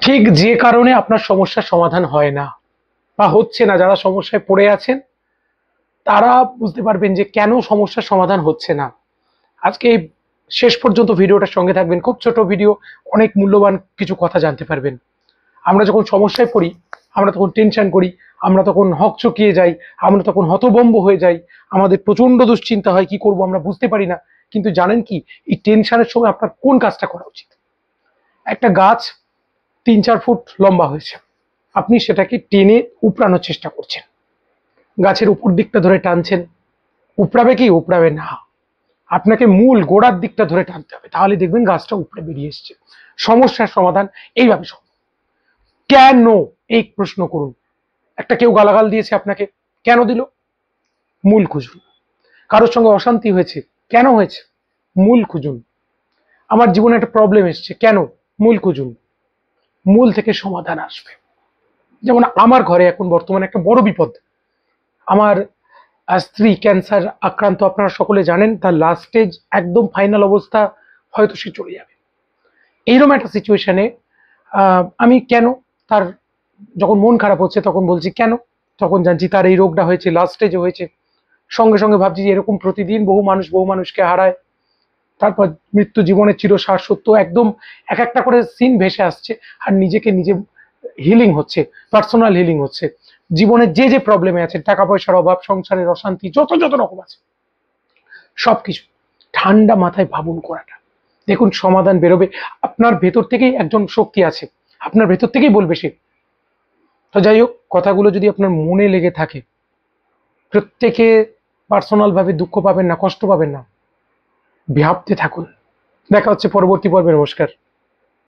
ঠিক যে কারণে আপনার সমস্যার সমাধান হয় না বা হচ্ছে না, যারা সমস্যায় পড়ে আছেন তারা বুঝতে পারবেন যে কেন সমস্যার সমাধান হচ্ছে না। আজকে শেষ পর্যন্ত ভিডিওটার সঙ্গে থাকবেন, খুব ছোট ভিডিও, অনেক মূল্যবান কিছু কথা জানতে পারবেন। আমরা যখন সমস্যায় পড়ি, আমরা তখন টেনশন করি, আমরা তখন হকচকিয়ে যাই, আমরা তখন হতভম্ব হয়ে যাই, আমাদের প্রচন্ড দুশ্চিন্তা হয়, কি করব আমরা বুঝতে পারি না। কিন্তু জানেন কি, এই টেনশনের সময় আপনার কোন কাজটা করা উচিত? একটা গাছ 3-4 ফুট লম্বা হয়েছে, আপনি সেটাকে টেনে উপড়ানোর চেষ্টা করছেন, গাছের উপর দিকটা ধরে টানছেন, উপড়াবে কি? উপড়াবে না। আপনাকে মূল গোড়ার দিকটা ধরে টানতে হবে, তাহলে দেখবেন গাছটা উপড়ে বেরিয়ে এসছে। সমস্যার সমাধান এইভাবে সম্ভব। কেন? এই প্রশ্ন করুন। একটা কেউ গালাগাল দিয়েছে আপনাকে, কেন দিল? মূল খুঁজুন। কারোর সঙ্গে অশান্তি হয়েছে, কেন হয়েছে? মূল খুঁজুন। আমার জীবনে একটা প্রবলেম এসছে, কেন? মূল খুঁজুন। মূল থেকে সমাধান আসবে। যেমন আমার ঘরে এখন বর্তমানে একটা বড় বিপদ। আমার স্ত্রী ক্যান্সার আক্রান্ত, আপনারা সকলে জানেন, তার লাস্ট স্টেজ, একদম ফাইনাল অবস্থা, হয়তো সে চলে যাবে। এইরকম একটা সিচুয়েশনে আমি কেন, তার যখন মন খারাপ হচ্ছে তখন বলছি কেন, তখন জানছি তার এই রোগটা হয়েছে, লাস্ট স্টেজে হয়েছে। সঙ্গে সঙ্গে ভাবছি যে এরকম প্রতিদিন বহু মানুষকে হারায়, তারপর মৃত্যু জীবনের চিরসার সত্য, একদম এক একটা করে সিন ভেসে আসছে, আর নিজেকে নিজে হিলিং হচ্ছে, পার্সোনাল হিলিং হচ্ছে। জীবনের যে যে প্রবলেমে আছে, টাকা পয়সার অভাব, সংসারের অশান্তি, যত যত রকম আছে, সবকিছু ঠান্ডা মাথায় ভাবুন করাটা, দেখুন সমাধান বেরোবে। আপনার ভেতর থেকেই একজন শক্তি আছে, আপনার ভেতর থেকেই বলবে সে। তো যাই হোক, কথাগুলো যদি আপনার মনে লেগে থাকে, প্রত্যেকে পার্সোনাল ভাবে দুঃখ পাবেন না, কষ্ট পাবেন না, ভাবতে থাকুন। দেখা হচ্ছে পরবর্তী পর্বে। নমস্কার।